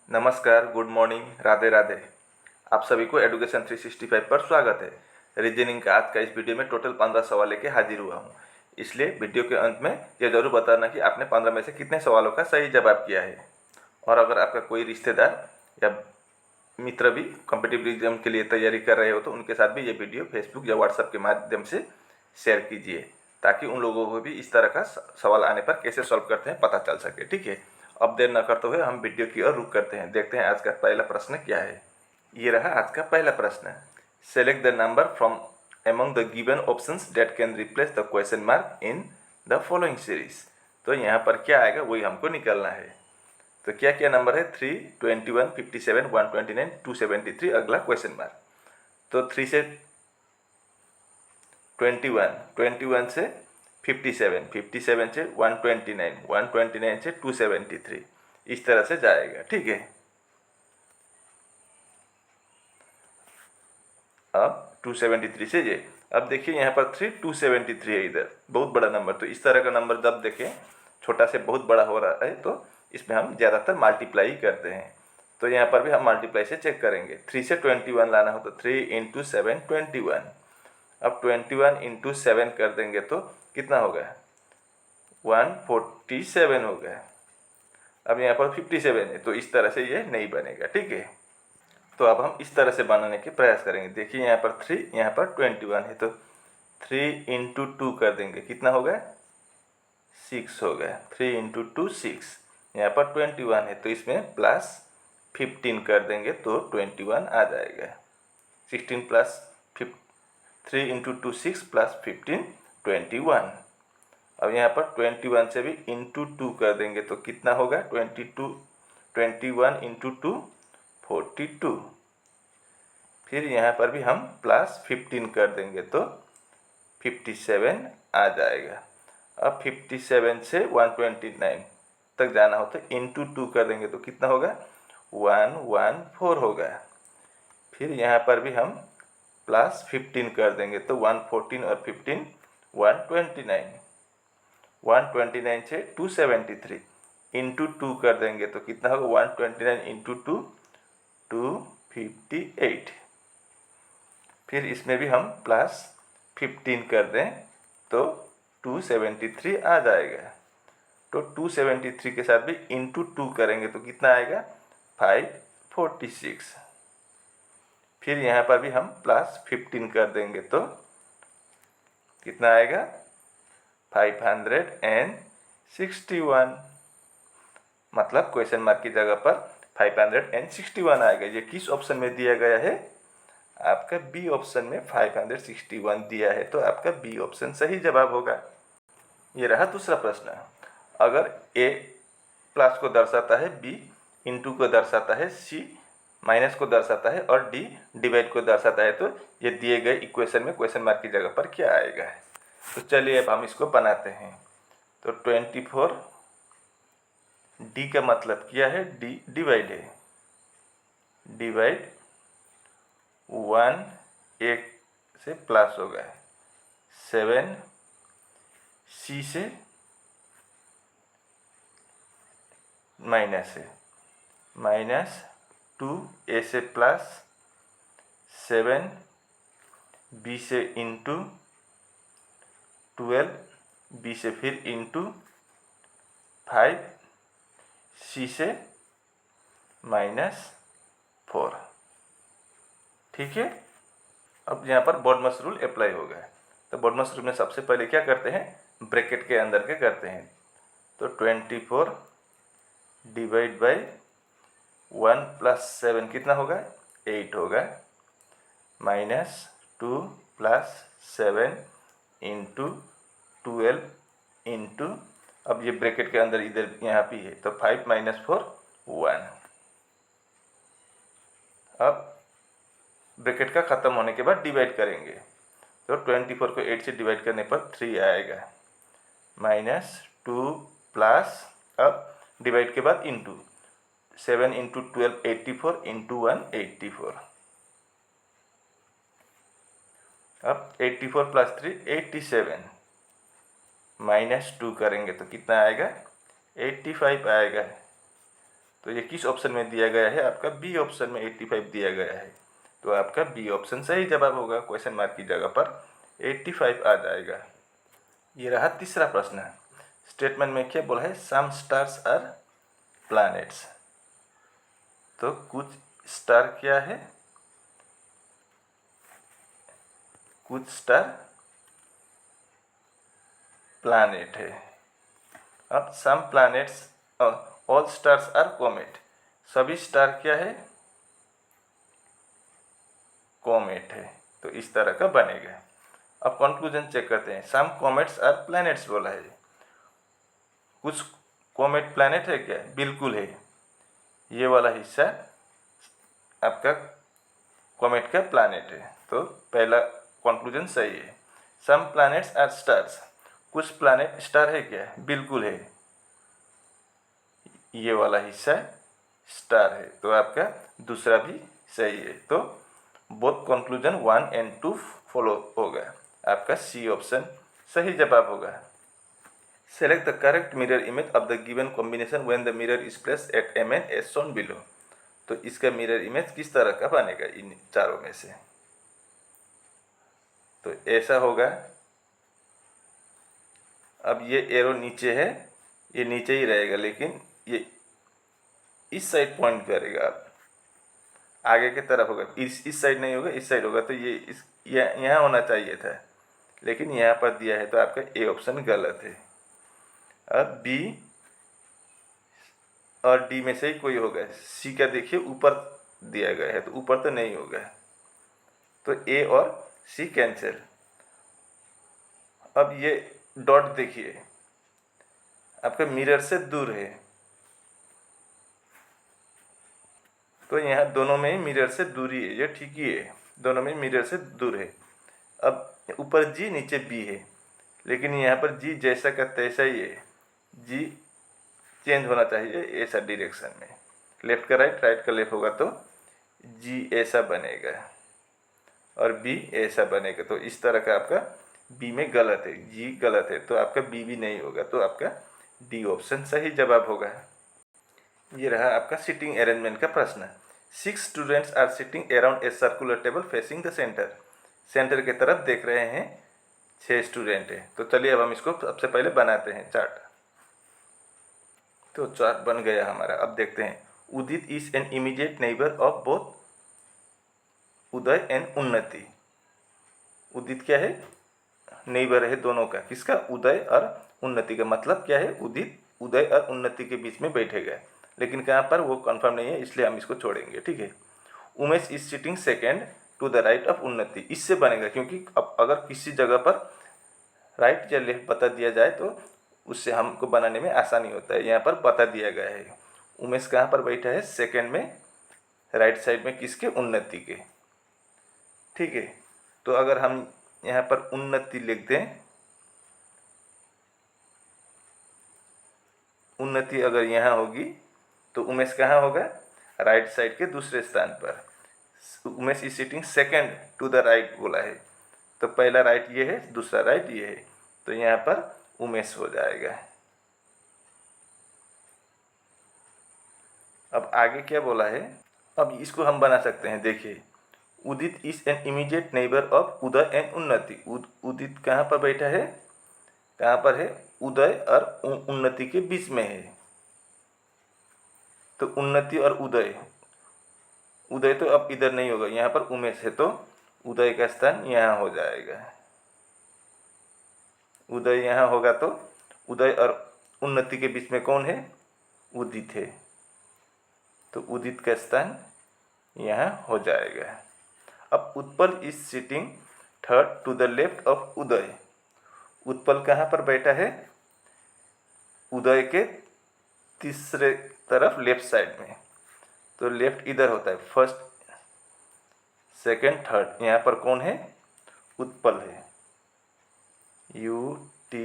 नमस्कार, good morning, Radhe Radhe. आप सभी को एडुकेशन 365 पर स्वागत है। रीजनिंग का आज का इस वीडियो में टोटल 15 सवाल लेके हाजिर हुआ हूँ। इसलिए वीडियो के अंत में ये जरूर बताना कि आपने 15 में से कितने सवालों का सही जवाब किया है। और अगर आपका कोई रिश्तेदार या मित्र भी कॉम्पिटिटिव एग्जाम के लिए तैयारी कर रहे हो तो उनके साथ भी ये वीडियो फेसबुक या व्हाट्सएप के माध्यम से शेयर कीजिए, ताकि उन लोगों को भी इस तरह का सवाल आने पर कैसे सॉल्व करते हैं पता चल सके। ठीक है, अब देर न करते हुए हम वीडियो की ओर रुख करते हैं। देखते हैं आज का पहला प्रश्न क्या है। ये रहा आज का पहला प्रश्न। Select the number from among the given options that can replace the question mark in the following series। तो यहाँ पर क्या आएगा वही हमको निकालना है। तो क्या क्या नंबर है? 3, 21, 57, 129, 273, अगला क्वेश्चन मार्क। तो 3 से 21, 21 से 57, 57 से 129, 129 से 273, इस तरह से जाएगा। ठीक है, अब 273 से ये, अब देखिए यहाँ पर 273 है, इधर बहुत बड़ा नंबर। तो इस तरह का नंबर जब देखें छोटा से बहुत बड़ा हो रहा है तो इसमें हम ज़्यादातर मल्टीप्लाई करते हैं। तो यहाँ पर भी हम मल्टीप्लाई से चेक करेंगे। 3 से 21 लाना हो तो 3 × 7 21। अब 21 × 7 कर देंगे तो कितना होगा? 147 हो गया। अब यहाँ पर 57 है तो इस तरह से ये नहीं बनेगा। ठीक है, तो अब हम इस तरह से बनाने के प्रयास करेंगे। देखिए यहाँ पर 3, यहाँ पर 21 है तो 3 × 2 कर देंगे, कितना हो गया? 6 हो गया। 3 × 2 6। यहाँ पर 21 है तो इसमें प्लस 15 कर देंगे तो 21 आ जाएगा। 16 प्लस 3 × 2 6 प्लस 15 21। अब यहाँ पर 21 से भी इंटू 2 कर देंगे तो कितना होगा? 21 × 2 42। फिर यहाँ पर भी हम प्लस 15 कर देंगे तो 57 आ जाएगा। अब 57 से 129 तक जाना हो तो इंटू 2 कर देंगे तो कितना होगा? 114 होगा। फिर यहाँ पर भी हम प्लस 15 कर देंगे तो 114 और 15 129। 129 से 273 इंटू 2 कर देंगे तो कितना होगा? 129 × 2 258। फिर इसमें भी हम प्लस 15 कर दें तो 273 आ जाएगा। तो 273 के साथ भी इंटू 2 करेंगे तो कितना आएगा? 546। फिर यहाँ पर भी हम प्लस 15 कर देंगे तो कितना आएगा? 561। मतलब क्वेश्चन मार्क की जगह पर 561 आएगा। ये किस ऑप्शन में दिया गया है? आपका बी ऑप्शन में 561 दिया है, तो आपका बी ऑप्शन सही जवाब होगा। ये रहा दूसरा प्रश्न। अगर ए प्लस को दर्शाता है, बी इंटू को दर्शाता है, सी माइनस को दर्शाता है और डी डिवाइड को दर्शाता है, तो ये दिए गए इक्वेशन में क्वेश्चन मार्क की जगह पर क्या आएगा? तो चलिए अब हम इसको बनाते हैं। तो 24 डी का मतलब क्या है? डी डिवाइड है। डिवाइड 1 एक से प्लस होगा, 7 सी से माइनस है, माइनस 2 ए से प्लस, 7 बी से इंटू 12 बी से फिर इंटू 5 सी से -4। ठीक है, अब यहाँ पर बॉडमस रूल अप्लाई होगा। तो बॉडमस रूल में सबसे पहले क्या करते हैं? ब्रैकेट के अंदर के करते हैं। तो 24 डिवाइड बाई 1 + 7 कितना होगा? 8 होगा। -2 + 7 इंटू 12 इंटू, अब ये ब्रैकेट के अंदर इधर यहाँ भी है तो 5 - 4 1। अब ब्रैकेट का ख़त्म होने के बाद डिवाइड करेंगे तो 24 को 8 से डिवाइड करने पर 3 आएगा। -2 प्लस, अब डिवाइड के बाद इंटू 7 × 12 84 इंटू 1 84। अब 84 + 3 87, -2 करेंगे तो कितना आएगा? 85 आएगा। तो ये किस ऑप्शन में दिया गया है? आपका बी ऑप्शन में 85 दिया गया है। तो आपका बी ऑप्शन सही जवाब होगा। क्वेश्चन मार्क की जगह पर 85 आ जाएगा। ये रहा तीसरा प्रश्न। स्टेटमेंट में क्या बोला है? सम स्टार्स आर प्लैनेट्स। तो कुछ स्टार क्या है? कुछ स्टार प्लैनेट है। अब some planets all stars are comet. सभी स्टार क्या है? कॉमेट है। तो इस तरह का बनेगा। अब कंक्लूजन चेक करते हैं। सम कॉमेट्स आर प्लैनेट्स बोला है। कुछ कॉमेट प्लैनेट है क्या? बिल्कुल है। ये वाला हिस्सा आपका कॉमेट का प्लैनेट है। तो पहला कंक्लूजन सही है। सम प्लैनेट्स आर स्टार्स। कुछ प्लैनेट स्टार है क्या? बिल्कुल है। ये वाला हिस्सा स्टार है। तो आपका दूसरा भी सही है। तो बोथ कंक्लूजन 1 and 2 फॉलो होगा। आपका सी ऑप्शन सही जवाब होगा। Select the correct mirror image of the given combination when the mirror is placed at MN as shown below. तो इसका मिरर इमेज किस तरह का बनेगा इन चारों में से? तो ऐसा होगा। अब ये एरो नीचे है, ये नीचे ही रहेगा, लेकिन ये इस साइड पॉइंट करेगा। अब आगे की तरफ होगा, इस साइड नहीं होगा, इस साइड होगा। तो ये इस यहाँ होना चाहिए था, लेकिन यहाँ पर दिया है। तो आपका ए ऑप्शन गलत है। अब बी और डी में से ही कोई होगा। सी का देखिए ऊपर दिया गया है, तो ऊपर तो नहीं होगा। तो ए और सी कैंसिल। अब ये डॉट देखिए आपका मिरर से दूर है। तो यहाँ दोनों में ही मिरर से दूरी है, ये ठीक ही है। दोनों में मिरर से दूर है। अब ऊपर जी नीचे बी है, लेकिन यहाँ पर जी जैसा का तैसा ही है। जी चेंज होना चाहिए ऐसा डायरेक्शन में। लेफ्ट का राइट, राइट का लेफ्ट होगा तो जी ऐसा बनेगा और बी ऐसा बनेगा। तो इस तरह का आपका बी में गलत है, जी गलत है। तो आपका बी भी नहीं होगा। तो आपका डी ऑप्शन सही जवाब होगा। ये रहा आपका सिटिंग अरेंजमेंट का प्रश्न। 6 students are sitting around a circular table facing the centre. Centre की तरफ देख रहे हैं 6 स्टूडेंट है। तो चलिए अब हम इसको सबसे पहले बनाते हैं चार्ट। तो चार्ट बन गया हमारा। अब देखते हैं। Udit is an immediate neighbour of both Uday and Unnati. Udit क्या है? नेबर है दोनों का। किसका? उदय और उन्नति का। मतलब क्या है? उदित उदय और उन्नति के बीच में बैठेगा, लेकिन कहाँ पर वो कंफर्म नहीं है, इसलिए हम इसको छोड़ेंगे। ठीक है। Umesh is sitting second to the right of Unnati. इससे बनेगा, क्योंकि अब अगर किसी जगह पर राइट या लेफ्ट बता दिया जाए तो उससे हमको बनाने में आसानी होता है। यहाँ पर बता दिया गया है उमेश कहाँ पर बैठा है? सेकेंड में, राइट साइड में। किसके? उन्नति के। ठीक है। तो अगर हम यहाँ पर उन्नति लिख दें, उन्नति अगर यहाँ होगी तो उमेश कहाँ होगा? राइट साइड के दूसरे स्थान पर। Umesh is sitting second to the right बोला है, तो पहला राइट ये है, दूसरा राइट ये है। तो यहाँ पर उमेश हो जाएगा। अब आगे क्या बोला है? अब इसको हम बना सकते हैं। देखिए, Udit is an immediate neighbour of Uday and Unnati. Udit कहाँ पर बैठा है? कहाँ पर है? उदय और उन्नति के बीच में है। तो उन्नति और उदय, उदय तो अब इधर नहीं होगा, यहाँ पर उमेश है, तो उदय का स्थान यहाँ हो जाएगा। उदय यहाँ होगा, तो उदय और उन्नति के बीच में कौन है? उदित है। तो उदित का स्थान यहाँ हो जाएगा। अब Utpal is sitting third to the left of Uday. Utpal कहाँ पर बैठा है? उदय के तीसरे तरफ, लेफ्ट साइड में। तो लेफ्ट इधर होता है, फर्स्ट सेकंड थर्ड। यहाँ पर कौन है? उत्पल है। UTPAL,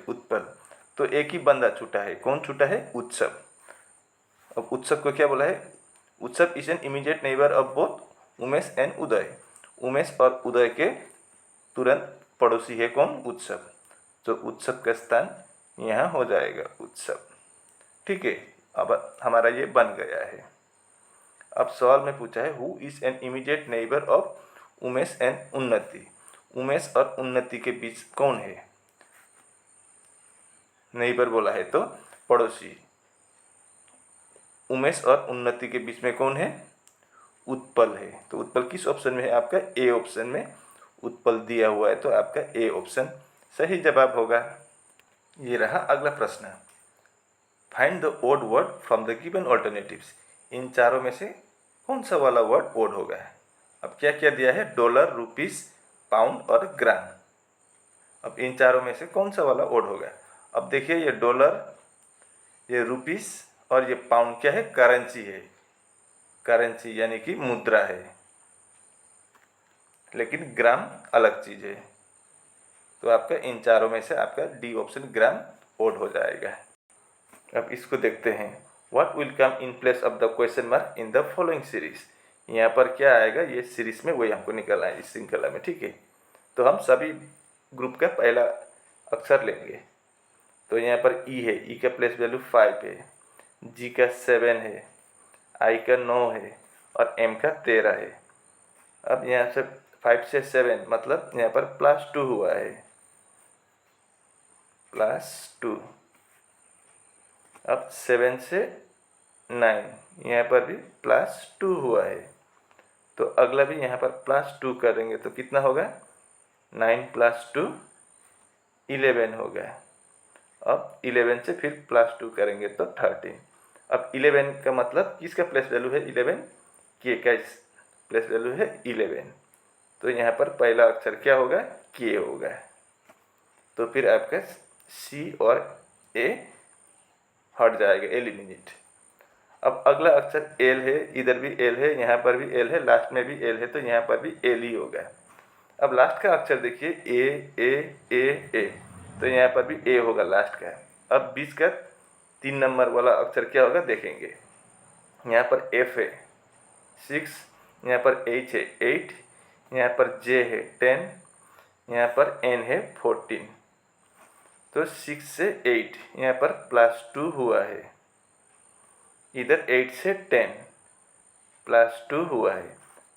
उत्पल। तो एक ही बंदा छूटा है। कौन छूटा है? उत्सव। अब उत्सव को क्या बोला है? Utsav is an immediate neighbour of both Umesh and Uday. Umesh और उदय के तुरंत पड़ोसी है कौन? उत्सव। तो उत्सव का स्थान यहाँ हो जाएगा, उत्सव। ठीक है, अब हमारा ये बन गया है। अब सवाल में पूछा है who is an immediate neighbour of Umesh and उन्नति। उमेश और उन्नति के बीच कौन है? नेबर बोला है तो पड़ोसी। उमेश और उन्नति के बीच में कौन है? उत्पल है। तो उत्पल किस ऑप्शन में है? आपका ए ऑप्शन में उत्पल दिया हुआ है, तो आपका ए ऑप्शन सही जवाब होगा। ये रहा अगला प्रश्न, find the odd word from the given alternatives. इन चारों में से कौन सा वाला वर्ड ओड होगा? अब क्या क्या दिया है? डॉलर, रुपीस, पाउंड और ग्राम। अब इन चारों में से कौन सा वाला ओड होगा? अब देखिए, ये डॉलर, ये रुपीस और ये पाउंड क्या है? करेंसी है। करेंसी यानी कि मुद्रा है, लेकिन ग्राम अलग चीज है। तो आपका इन चारों में से आपका डी ऑप्शन ग्राम ओड हो जाएगा। अब इसको देखते हैं, what will come in place of the question mark in the following series. यहाँ पर क्या आएगा? ये सीरीज में वही हमको निकलना है इस श्रृंखला में, ठीक है। तो हम सभी ग्रुप का पहला अक्षर लेंगे। तो यहाँ पर ई है, ई का प्लेस वैल्यू 5 है, जी का 7 है, आई का 9 है और एम का 13 है। अब यहाँ से 5 से 7 मतलब यहाँ पर +2 हुआ है, +2। अब 7 से 9 यहाँ पर भी +2 हुआ है। तो अगला भी यहाँ पर +2 करेंगे तो कितना होगा? 9 + 2 11 होगा। अब 11 से फिर +2 करेंगे तो 13। अब 11 का मतलब किसका प्लेस वैल्यू है? 11 के का प्लेस वैल्यू है 11। तो यहाँ पर पहला अक्षर क्या होगा? के होगा। तो फिर आपका सी और ए हट जाएगा, एलिमिनेट। अब अगला अक्षर एल है, इधर भी एल है, यहाँ पर भी एल है, लास्ट में भी एल है, तो यहाँ पर भी एल ही होगा। अब लास्ट का अक्षर देखिए, ए, तो यहाँ पर भी ए होगा लास्ट का। अब बीच का 3 नंबर वाला अक्षर क्या होगा देखेंगे। यहाँ पर एफ है 6, यहाँ पर एच है 8, यहाँ पर जे है 10, यहाँ पर एन है 14। तो 6 से 8 यहाँ पर +2 हुआ है, इधर 8 से 10 +2 हुआ है,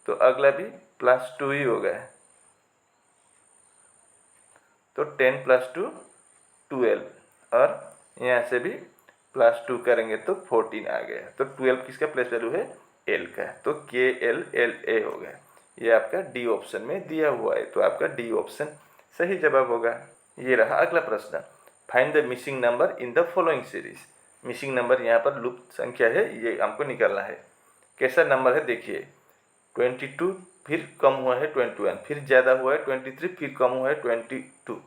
तो अगला भी +2 ही होगा। तो 10 + 2 12, और यहाँ से भी +2 करेंगे तो 14 आ गया। तो 12 किसका प्लेस वैल्यू है? एल का। तो के एल एल ए हो गया। ये आपका डी ऑप्शन में दिया हुआ है, तो आपका डी ऑप्शन सही जवाब होगा। ये रहा अगला प्रश्न, find the missing number in the following series. Missing number यहाँ पर लुप्त संख्या है, ये हमको निकालना है। कैसा नंबर है देखिए, 22, फिर कम हुआ है 21, फिर ज़्यादा हुआ है 23, फिर कम हुआ है 22,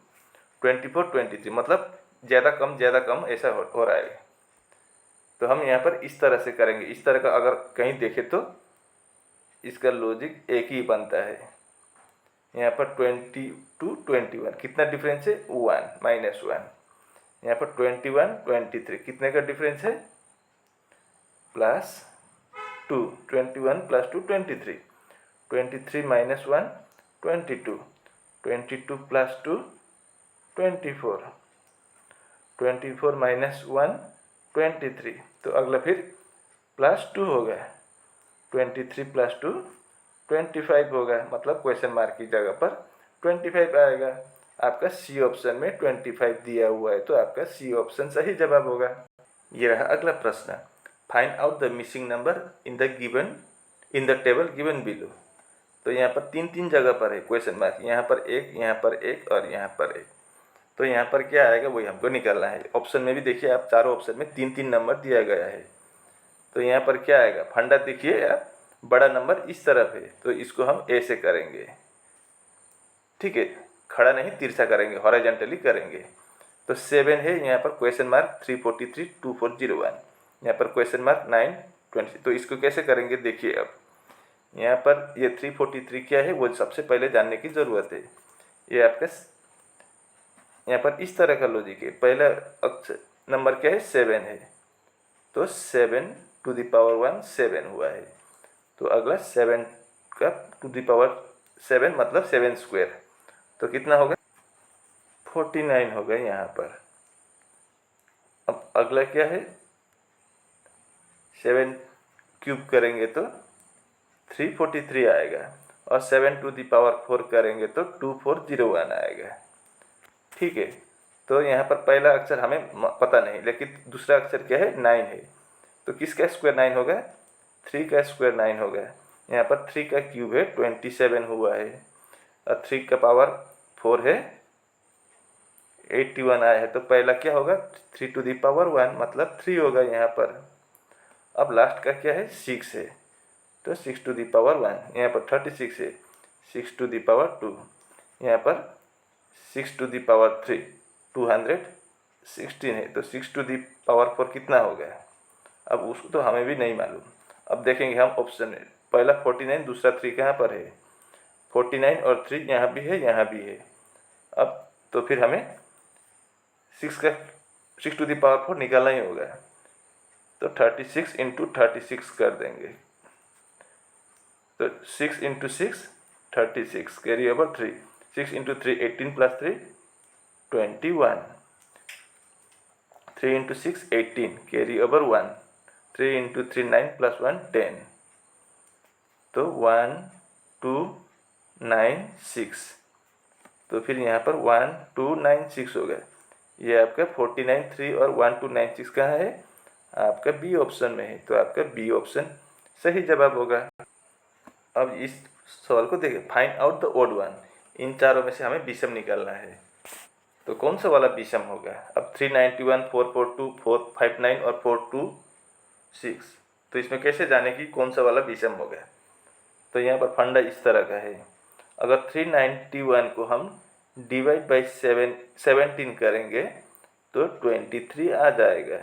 24, 23, मतलब ज़्यादा कम ऐसा हो रहा है। तो हम यहाँ पर इस तरह से करेंगे। इस तरह का अगर कहीं देखें तो इसका लॉजिक एक ही बनता है। यहाँ पर 20 to 21 कितना डिफरेंस है? 1 -1। यहाँ पर 21 23 कितने का डिफरेंस है? +2। 21 + 2 23, 23 - 1 22, 22 + 2 24, 24 - 1 23। तो अगला फिर +2 होगा, 23 + 2 25 होगा, मतलब क्वेश्चन मार्क की जगह पर 25 आएगा। आपका सी ऑप्शन में 25 दिया हुआ है, तो आपका सी ऑप्शन सही जवाब होगा। ये रहा अगला प्रश्न, find out the missing number in the table given below. तो यहाँ पर 3 जगह पर है क्वेश्चन मार्क, यहाँ पर एक, यहाँ पर एक और यहाँ पर एक। तो यहाँ पर क्या आएगा वही हमको निकालना है। ऑप्शन में भी देखिए आप, चारों ऑप्शन में 3 नंबर दिया गया है। तो यहाँ पर क्या आएगा? फंडा देखिए आप, बड़ा नंबर इस तरफ है, तो इसको हम ए से करेंगे, ठीक है। खड़ा नहीं, तिरछा करेंगे, हॉरिजॉन्टली करेंगे। तो 7 है, यहाँ पर क्वेश्चन मार्क 343 2401, यहाँ पर क्वेश्चन मार्क 920। तो इसको कैसे करेंगे देखिए। अब यहाँ पर ये 343 क्या है वो सबसे पहले जानने की ज़रूरत है। ये आपका यहाँ पर इस तरह का लॉजिक है। पहला अक्षर नंबर क्या है? 7 है, तो 7 to the power 1 7 हुआ है। तो अगला 7 का to the power 7 मतलब 7 स्क्वायर, तो कितना होगा? 49 होगा यहाँ पर। अब अगला क्या है? 7 क्यूब करेंगे तो 343 आएगा, और 7 टू द पावर 4 करेंगे तो 2401 आएगा। ठीक है, तो यहाँ पर पहला अक्षर हमें पता नहीं, लेकिन दूसरा अक्षर क्या है, 9 है। तो किसका स्क्वायर 9 होगा, 3 का स्क्वायर 9 होगा। यहाँ पर 3 का क्यूब है 27 हुआ है, और 3 का पावर 4 है 81 आया है। तो पहला क्या होगा, 3 टू द पावर 1 मतलब 3 होगा यहाँ पर। अब लास्ट का क्या है, 6 है, तो 6 टू द पावर 1, यहाँ पर 36 है, 6 टू द पावर 2, यहाँ पर 6 टू द पावर 3, 216 है। तो 6 टू द पावर 4 कितना होगा, अब उसको तो हमें भी नहीं मालूम। अब देखेंगे हम ऑप्शन में, पहला 49, दूसरा 3 कहाँ पर है, 49 और 3 यहाँ भी है, यहाँ भी है। अब तो फिर हमें 6 टू द पावर 4 निकालना ही होगा, तो 36 इंटू 36 कर देंगे। तो 6 into 6 36, carry over 3, 6 into 3 18 plus 3 21, 3 into 6 18, carry over 1, 3 into 3 9 plus 1 10, तो 1 2 9 6, तो फिर यहाँ पर 1 2 9 6 हो गया। ये आपका 49 3 और 1 2 9 6 कहाँ है, आपका बी ऑप्शन में है। तो आपका बी ऑप्शन सही जवाब होगा। अब इस सवाल को देखिए, find out the odd one, इन चारों में से हमें विषम निकालना है। तो कौन सा वाला विषम होगा, अब 391 442 459 और 426, तो इसमें कैसे जाने कि कौन सा वाला विषम होगा। तो यहाँ पर फंडा इस तरह का है, अगर 391 को हम डिवाइड बाई 17 करेंगे तो 23 आ जाएगा,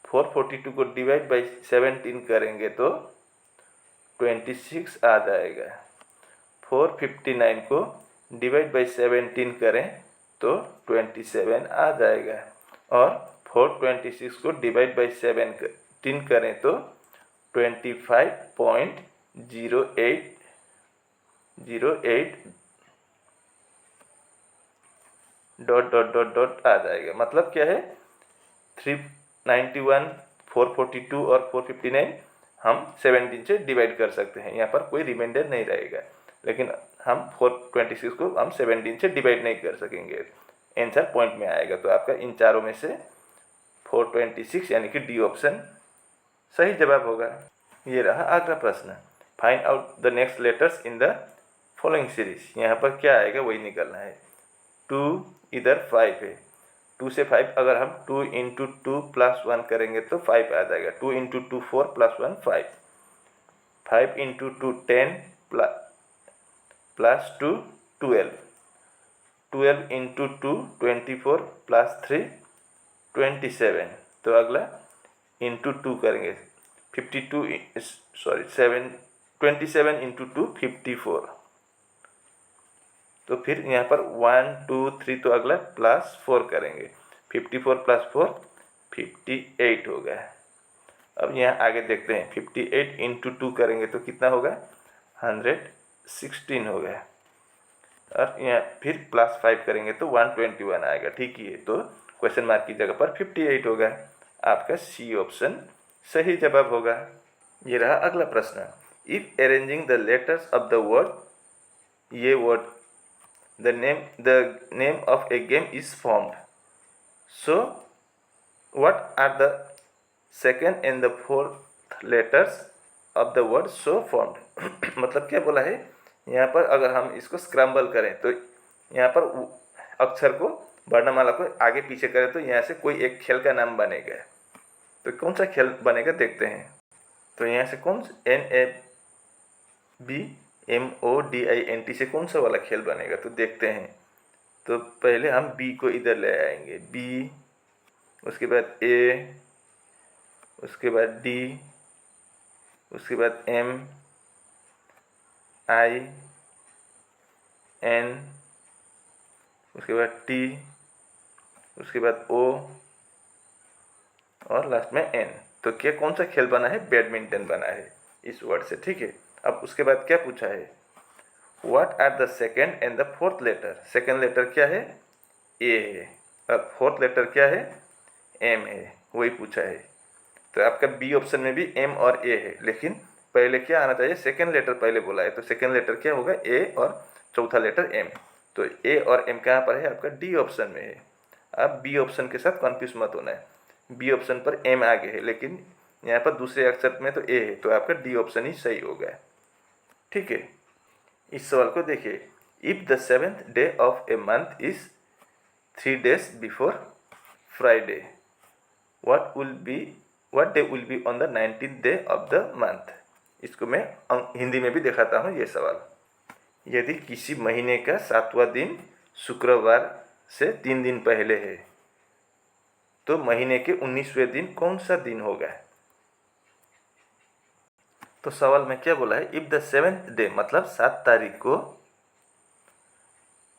442 को डिवाइड बाई 17 करेंगे तो 26 आ जाएगा, 459 को डिवाइड बाई 17 करें तो 27 आ जाएगा, और 426 को डिवाइड बाई 17 करें तो 25.0808 डॉट डॉट डॉट डॉट आ जाएगा। मतलब क्या है, 391 442 और 459 हम 17 से डिवाइड कर सकते हैं, यहाँ पर कोई रिमाइंडर नहीं रहेगा, लेकिन हम 426 को हम 17 से डिवाइड नहीं कर सकेंगे, आंसर पॉइंट में आएगा। तो आपका इन चारों में से 426 यानी कि डी ऑप्शन सही जवाब होगा। ये रहा अगला प्रश्न, find out the next letters in the following series. यहाँ पर क्या आएगा वही निकलना है। 2 इधर 5 है, 2 से 5 अगर हम 2 इंटू 2 प्लस 1 करेंगे तो 5 आ जाएगा, 2 into 2 4 plus 1 5, 5 into 2 10 plus 2 12, 12 into 2 24 plus 3 27। तो अगला इंटू 2 करेंगे, 27 इंटू 2 54। तो फिर यहाँ पर 1 2 3, तो अगला प्लस 4 करेंगे, 54 प्लस 4 58 हो गया। अब यहाँ आगे देखते हैं, 58 इंटू 2 करेंगे तो कितना होगा, 116 हो गया, और यहाँ फिर प्लस 5 करेंगे तो 121 आएगा। ठीक ही है, तो क्वेश्चन मार्क की जगह पर 58 होगा। आपका सी ऑप्शन सही जवाब होगा। ये रहा अगला प्रश्न, if arranging the letters of the word, ये word the name of a game is formed, so what are the second and the fourth letters of the word so formed। मतलब क्या बोला है, यहाँ पर अगर हम इसको स्क्रैम्बल करें तो यहाँ पर अक्षर को, वर्णमाला को आगे पीछे करें तो यहाँ से कोई एक खेल का नाम बनेगा। तो कौन सा खेल बनेगा देखते हैं। तो यहाँ से कौन NABMODINT से कौन सा वाला खेल बनेगा, तो देखते हैं। तो पहले हम B को इधर ले आएंगे, B, उसके बाद A, उसके बाद D, उसके बाद M I N, उसके बाद T, उसके बाद O और लास्ट में N। तो क्या कौन सा खेल बना है, बैडमिंटन बना है इस वर्ड से। ठीक है, अब उसके बाद क्या पूछा है, what are the second and the fourth letter. Second letter क्या है, ए है, और फोर्थ लेटर क्या है, एम है, वही पूछा है। तो आपका बी ऑप्शन में भी एम और ए है, लेकिन पहले क्या आना चाहिए, सेकेंड लेटर पहले बोला है, तो सेकेंड लेटर क्या होगा, ए, और चौथा लेटर एम। तो ए और एम कहाँ पर है, आपका डी ऑप्शन में है। आप बी ऑप्शन के साथ कंफ्यूज मत होना है, बी ऑप्शन पर एम आगे है, लेकिन यहाँ पर दूसरे अक्षर में तो ए है, तो आपका डी ऑप्शन ही सही होगा। ठीक है, इस सवाल को देखिए, if the 7th day of a month is 3 days before Friday, what day will be on the 19th day of the month। इसको मैं हिंदी में भी दिखाता हूँ ये सवाल। यदि किसी महीने का 7वां दिन शुक्रवार से 3 दिन पहले है, तो महीने के 19वें दिन कौन सा दिन होगा। तो सवाल में क्या बोला है, इफ द 7th डे मतलब 7 तारीख को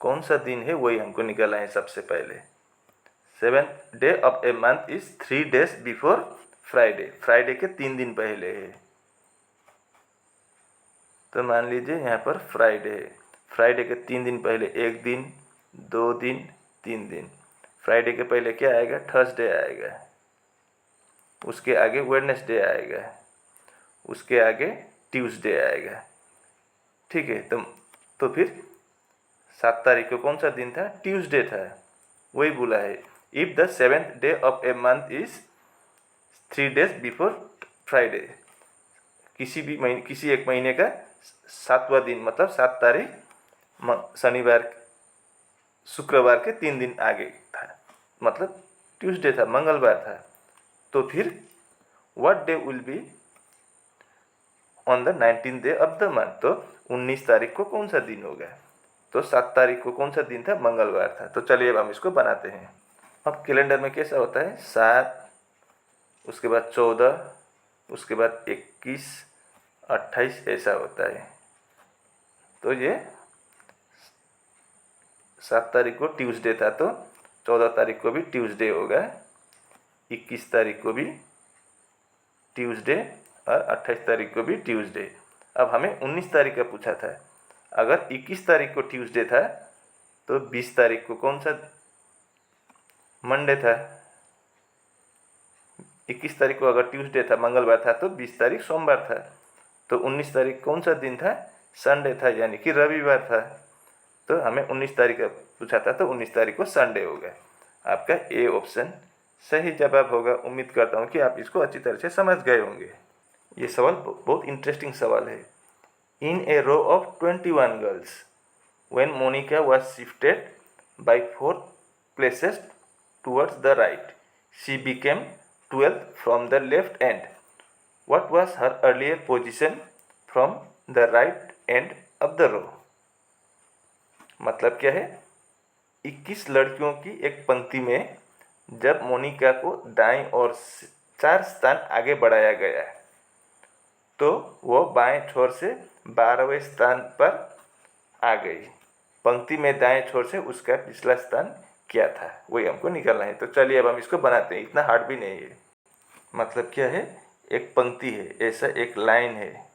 कौन सा दिन है, वही हमको निकालना है सबसे पहले। 7th day of a month is 3 days before Friday, Friday के 3 दिन पहले है। तो मान लीजिए यहाँ पर फ्राइडे है, फ्राइडे के 3 दिन पहले 1 दिन, 2 दिन, 3 दिन। फ्राइडे के पहले क्या आएगा, थर्सडे आएगा, उसके आगे वेडनेसडे आएगा, उसके आगे ट्यूसडे आएगा। ठीक है, तो फिर 7 तारीख को कौन सा दिन था, ट्यूसडे था, वही बोला है। If the 7th day of a month is 3 days before Friday, किसी एक महीने का 7वां दिन मतलब 7 तारीख शनिवार शुक्रवार के 3 दिन आगे था, मतलब ट्यूसडे था, मंगलवार था। तो फिर what day will be on the 19th day of the month, तो 19 तारीख को कौन सा दिन होगा। तो 7 तारीख को कौन सा दिन था, मंगलवार था। तो चलिए अब हम इसको बनाते हैं। अब कैलेंडर में कैसा होता है, 7, उसके बाद 14, उसके बाद 21, 28 ऐसा होता है। तो ये 7 तारीख को ट्यूसडे था, तो 14 तारीख को भी ट्यूसडे होगा, 21 तारीख को भी ट्यूसडे और 28 तारीख को भी ट्यूसडे। अब हमें 19 तारीख का पूछा था, अगर 21 तारीख को ट्यूसडे था तो 20 तारीख को कौन सा मंडे था। 21 तारीख को अगर ट्यूसडे था, मंगलवार था, तो 20 तारीख सोमवार था। तो 19 तारीख कौन सा दिन था, संडे था, यानी कि रविवार था। तो हमें 19 तारीख का पूछा था, तो 19 तारीख को संडे होगा। आपका ए ऑप्शन सही जवाब होगा। उम्मीद करता हूँ कि आप इसको अच्छी तरह से समझ गए होंगे। ये सवाल बहुत इंटरेस्टिंग सवाल है। In a row of 21 girls, when Monica was shifted by 4 places towards the right, she became 12th from the left end. What was her earlier position from the right end of the row? मतलब क्या है, 21 लड़कियों की एक पंक्ति में जब मोनिका को दाईं ओर 4 स्थान आगे बढ़ाया गया है, तो वो बाएं छोर से 12वें स्थान पर आ गई। पंक्ति में दाएं छोर से उसका पिछला स्थान क्या था, वही हमको निकालना है। तो चलिए अब हम इसको बनाते हैं, इतना हार्ड भी नहीं है। मतलब क्या है, एक पंक्ति है, ऐसा एक लाइन है,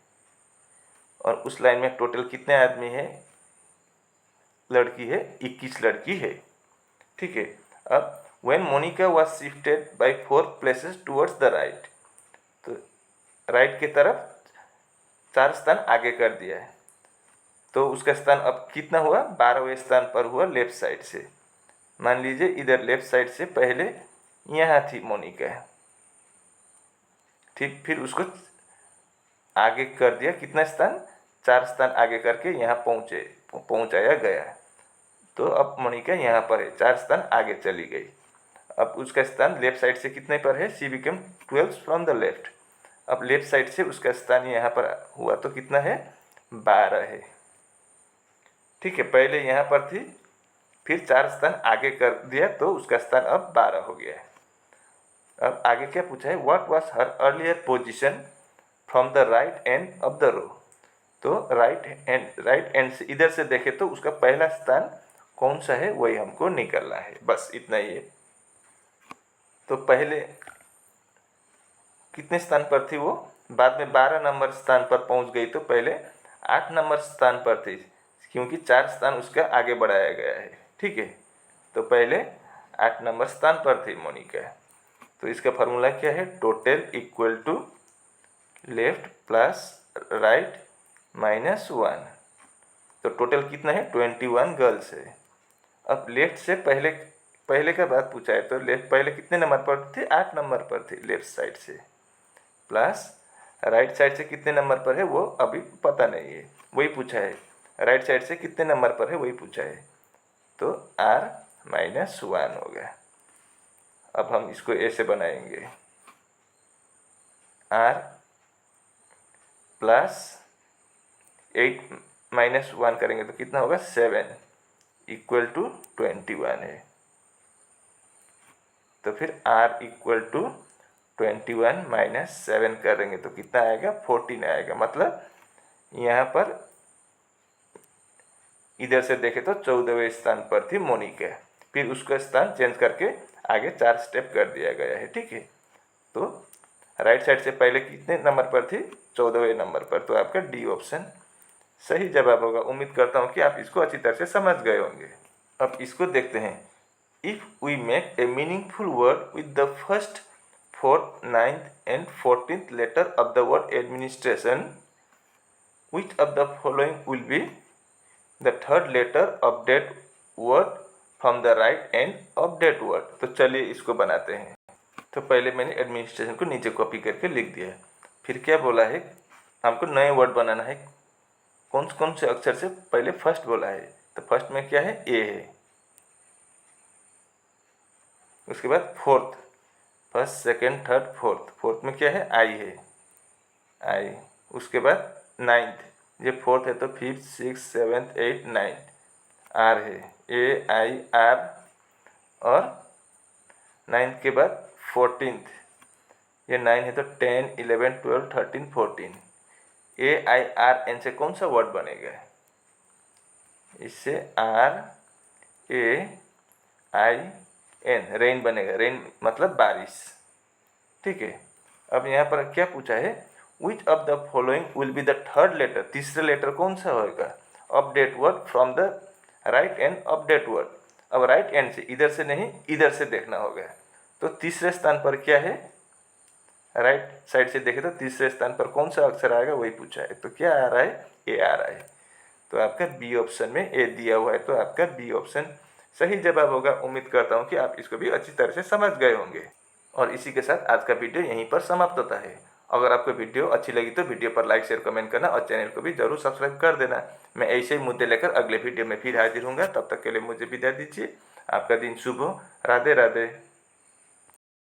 और उस लाइन में टोटल कितने आदमी है, लड़की है, 21 लड़की है। ठीक है, अब when Monica was shifted by 4 places towards the right, तो राइट की तरफ 4 स्थान आगे कर दिया है, तो उसका स्थान अब कितना हुआ, 12वें स्थान पर हुआ लेफ्ट साइड से। मान लीजिए इधर लेफ्ट साइड से पहले यहाँ थी मोनिका, ठीक, फिर उसको आगे कर दिया, कितना स्थान, 4 स्थान आगे करके यहाँ पहुँचाया गया। तो अब मोनिका यहाँ पर है, 4 स्थान आगे चली गई। अब उसका स्थान लेफ्ट साइड से कितने पर है, she become 12 from the left. अब लेफ्ट साइड से उसका स्थान यहाँ पर हुआ, तो कितना है, 12 है। ठीक है, पहले यहाँ पर थी, फिर 4 स्थान आगे कर दिया, तो उसका स्थान अब 12 हो गया है। अब आगे क्या पूछा है, what was her earlier position from the right end of the row. तो राइट एंड से इधर से देखे तो उसका पहला स्थान कौन सा है, वही हमको निकालना है, बस इतना ही है। तो पहले कितने स्थान पर थी वो, बाद में 12 नंबर स्थान पर पहुंच गई, तो पहले 8 नंबर स्थान पर थी, क्योंकि 4 स्थान उसका आगे बढ़ाया गया है। ठीक है, तो पहले 8 नंबर स्थान पर थी मोनिका। तो इसका फार्मूला क्या है, total equal to left plus right minus 1। तो टोटल कितना है, 21 गर्ल्स है। अब लेफ्ट से पहले पहले का बात पूछा है, तो लेफ्ट पहले कितने नंबर पर थे, 8 नंबर पर थे लेफ्ट साइड से, प्लस राइट साइड से कितने नंबर पर है वो अभी पता नहीं है, वही पूछा है। राइट साइड से कितने नंबर पर है वही पूछा है, तो r माइनस 1 हो गया। अब हम इसको ऐसे बनाएंगे, r प्लस 8 माइनस 1 करेंगे तो कितना होगा, 7 इक्वल टू 21 है। तो फिर r इक्वल टू 21 माइनस 7 करेंगे तो कितना आएगा, 14 आएगा। मतलब यहाँ पर इधर से देखे तो 14वें स्थान पर थी मोनिका, फिर उसका स्थान चेंज करके आगे 4 स्टेप कर दिया गया है, ठीक है। तो राइट साइड से पहले कितने नंबर पर थी, 14वें नंबर पर, तो आपका डी ऑप्शन सही जवाब होगा। उम्मीद करता हूँ कि आप इसको अच्छी तरह से समझ गए होंगे। अब इसको देखते हैं, if we make a meaningful word with the first, 4th, 9th and 14th letter of the word administration, which of the following will be the third letter of that word from the right end of that word। तो चलिए इसको बनाते हैं। तो पहले मैंने administration को नीचे कॉपी करके लिख दिया है। फिर क्या बोला है, हमको नए वर्ड बनाना है। कौन कौन से अक्षर से, पहले फर्स्ट बोला है, तो फर्स्ट में क्या है, ए है। उसके बाद fourth, first second third fourth, fourth में क्या है, आई है, आई। उसके बाद नाइन्थ, ये फोर्थ है तो fifth six seventh eight nine, R है, ए आई आर। और नाइन्थ के बाद 14th, ये 9 है तो 10 11 12 13 14, ए आई आर एन से कौन सा वर्ड बनेगा, इससे R A I N, rain बनेगा। रेन मतलब बारिश, ठीक है। अब यहाँ पर क्या पूछा है, which of the following will be the third letter, तीसरा लेटर कौन सा होगा, of that word from the right end of that word. अब राइट एंड से, इधर से नहीं इधर से देखना होगा। तो तीसरे स्थान पर क्या है, राइट साइड से देखे तो तीसरे स्थान पर कौन सा अक्षर आएगा वही पूछा है। तो क्या आ रहा है, ए आ रहा है। तो आपका बी ऑप्शन में ए दिया हुआ है, तो आपका बी ऑप्शन सही जवाब होगा। उम्मीद करता हूँ कि आप इसको भी अच्छी तरह से समझ गए होंगे। और इसी के साथ आज का वीडियो यहीं पर समाप्त होता है। अगर आपको वीडियो अच्छी लगी तो वीडियो पर लाइक शेयर कमेंट करना और चैनल को भी जरूर सब्सक्राइब कर देना। मैं ऐसे ही मुद्दे लेकर अगले वीडियो में फिर हाजिर हूँगा। तब तक के लिए मुझे विदा दीजिए। आपका दिन शुभ हो। राधे राधे।